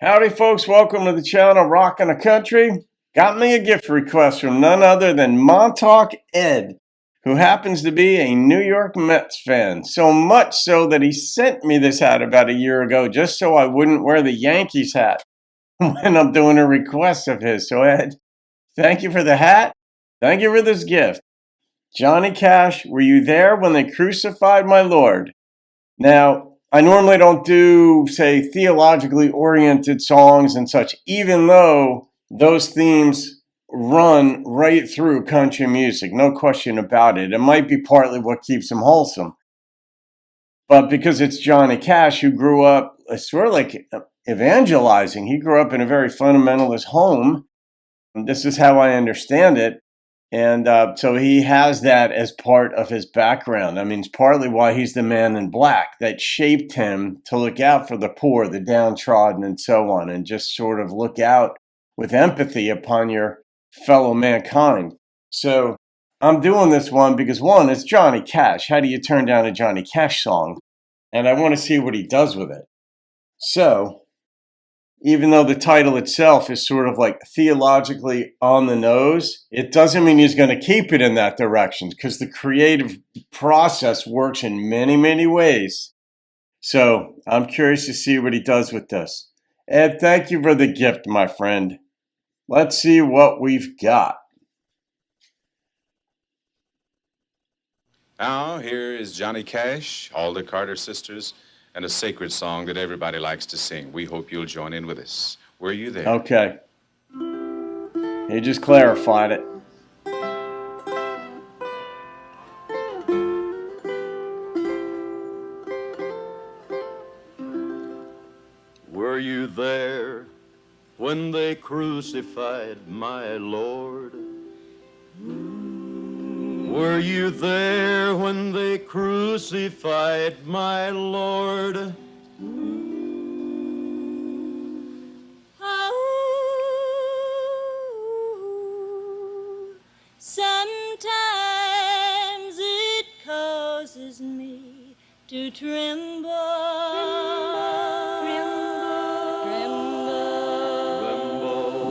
Howdy folks, welcome to the channel Rockin' the Country. Got me a gift request from none other than MontaukEd, who happens to be a New York Mets fan. So much so that he sent me this hat about a year ago just so I wouldn't wear the Yankees hat when I'm doing a request of his. So Ed, thank you for the hat. Thank you for this gift. Johnny Cash, were you there when they crucified my Lord? Now, I normally don't do, say, theologically oriented songs and such, even though those themes run right through country music, no question about it. It might be partly what keeps them wholesome. But because it's Johnny Cash, who grew up sort of like evangelizing, he grew up in a very fundamentalist home. And this is how I understand it. And so he has that as part of his background. I mean, it's partly why he's the man in black that shaped him to look out for the poor, the downtrodden, and so on, and just sort of look out with empathy upon your fellow mankind. So I'm doing this one because, one, it's Johnny Cash. How do you turn down a Johnny Cash song? And I want to see what he does with it. So even though the title itself is sort of like theologically on the nose, it doesn't mean he's going to keep it in that direction because the creative process works in many, many ways. So I'm curious to see what he does with this. Ed, thank you for the gift, my friend. Let's see what we've got. Now, here is Johnny Cash, all the Carter sisters, and a sacred song that everybody likes to sing. We hope you'll join in with us. Were you there? Okay. He just clarified it. Were you there when they crucified my Lord? Were you there when they crucified my Lord? Oh, sometimes it causes me to tremble.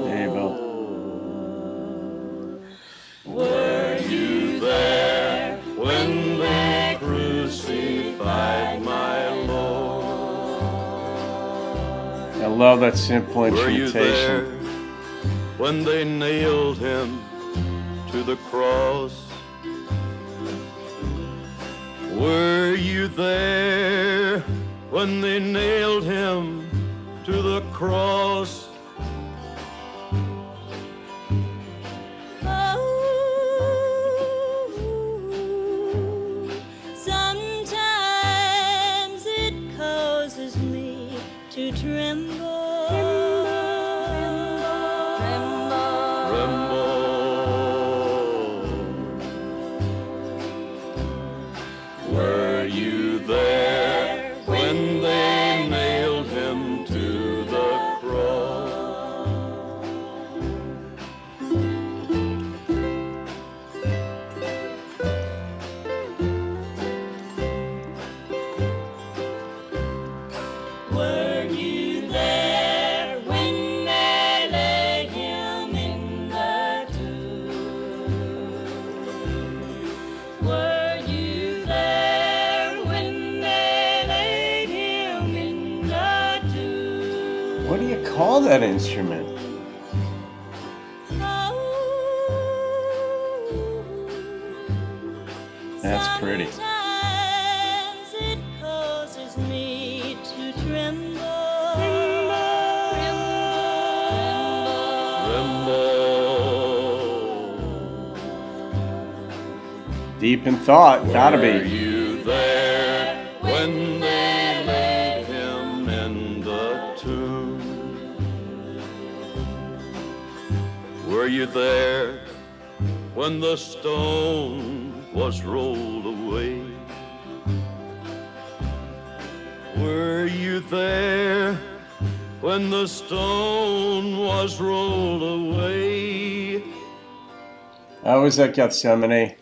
There you go. Were you there when they crucified my Lord? I love that simple Were you there instrumentation. when they nailed him to the cross? Were you there when they nailed him to the cross? Oh, sometimes it causes me to tremble. Were you there when they nailed him to the cross? Were you there when they laid him in the tomb? Were you there when they laid him in the tomb? What do you call that instrument? That's pretty. Sometimes it causes me to tremble. Deep in thought, gotta Were be. you there when they laid him in the tomb? Were you there when the stone was rolled away? Were you there when the stone was rolled away? I was at Gethsemane.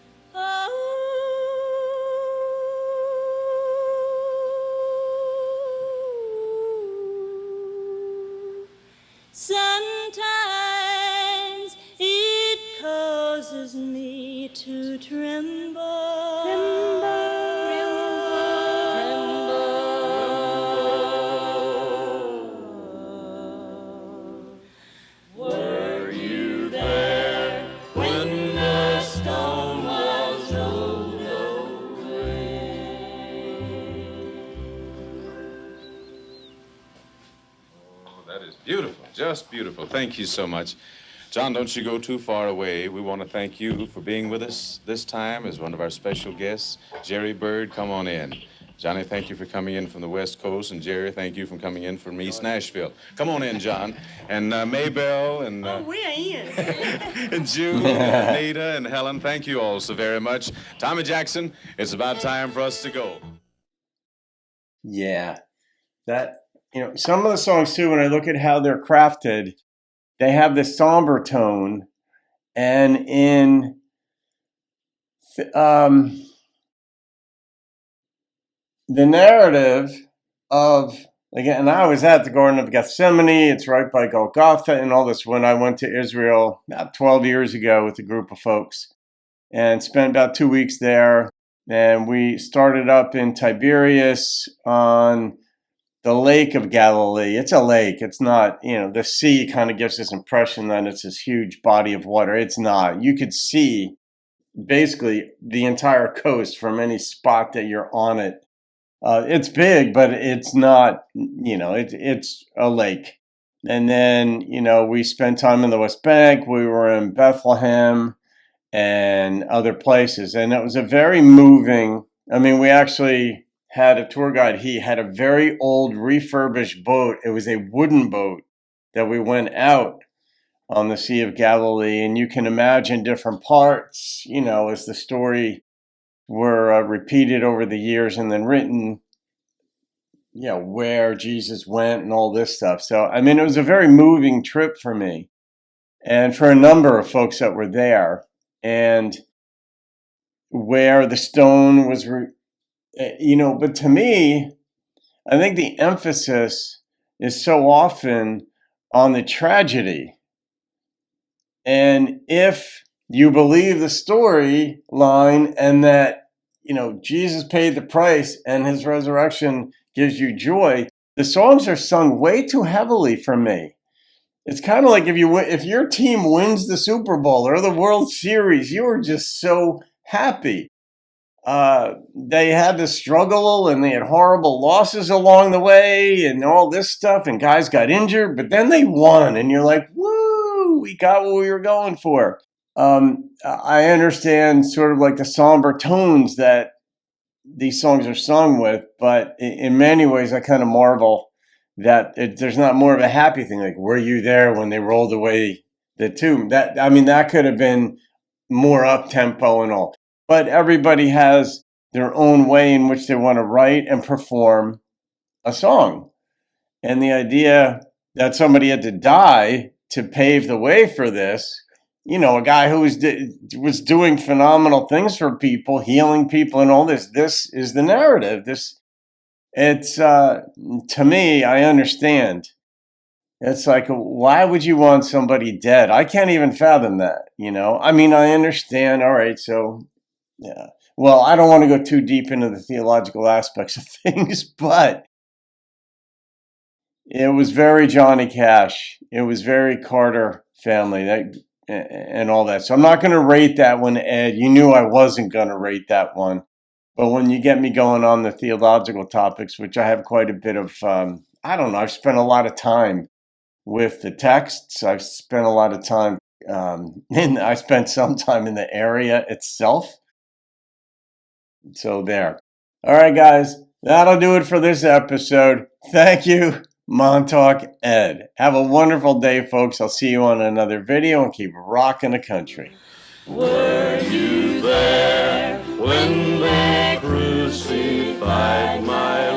causes me to tremble. Were you there when the stone was rolled away? Oh, that is beautiful, just beautiful. Thank you so much. John, don't you go too far away. We want to thank you for being with us this time as one of our special guests. Jerry Bird, come on in. Johnny, thank you for coming in from the West Coast. And Jerry, thank you for coming in from East Nashville. Come on in, John. And Maybelle and... We're in. and June and Anita and Helen, thank you all so very much. Tommy Jackson, it's about time for us to go. Yeah, that, some of the songs too, when I look at how they're crafted, they have this somber tone, and in the narrative of, again, and I was at the Garden of Gethsemane, it's right by Golgotha and all this, when I went to Israel about 12 years ago with a group of folks and spent about 2 weeks there. And we started up in Tiberias on the Lake of Galilee. It's a lake. It's not, the sea kind of gives this impression that it's this huge body of water. It's not. You could see basically the entire coast from any spot that you're on it. It's big, but it's not, it's a lake. And then, we spent time in the West Bank. We were in Bethlehem and other places. And it was a very moving, we actually had a tour guide. He had a very old refurbished boat. It was a wooden boat that we went out on the Sea of Galilee. And you can imagine different parts, as the story were repeated over the years and then written, where Jesus went and all this stuff. So, it was a very moving trip for me and for a number of folks that were there. And where the stone was, but to me, I think the emphasis is so often on the tragedy. And if you believe the storyline and that, Jesus paid the price and his resurrection gives you joy, the songs are sung way too heavily for me. It's kind of like if your team wins the Super Bowl or the World Series, you are just so happy. They had to struggle and they had horrible losses along the way and all this stuff, and guys got injured, but then they won and you're like, woo, we got what we were going for. I understand sort of like the somber tones that these songs are sung with, but in many ways I kind of marvel that there's not more of a happy thing. Like, were you there when they rolled away the tomb? That could have been more up tempo and all. But everybody has their own way in which they want to write and perform a song. And the idea that somebody had to die to pave the way for this, a guy who was doing phenomenal things for people, healing people and all this is the narrative. It's, to me, I understand. It's like, why would you want somebody dead? I can't even fathom that, I understand. All right. So, yeah. Well, I don't want to go too deep into the theological aspects of things, but it was very Johnny Cash. It was very Carter family and all that. So I'm not going to rate that one, Ed. You knew I wasn't going to rate that one. But when you get me going on the theological topics, which I have quite a bit of, I've spent a lot of time with the texts. I've spent a lot of time, I spent some time in the area itself. So there. All right, guys, that'll do it for this episode. Thank you, MontaukEd. Have a wonderful day, folks. I'll see you on another video and keep rocking the country. Were you there when they crucified my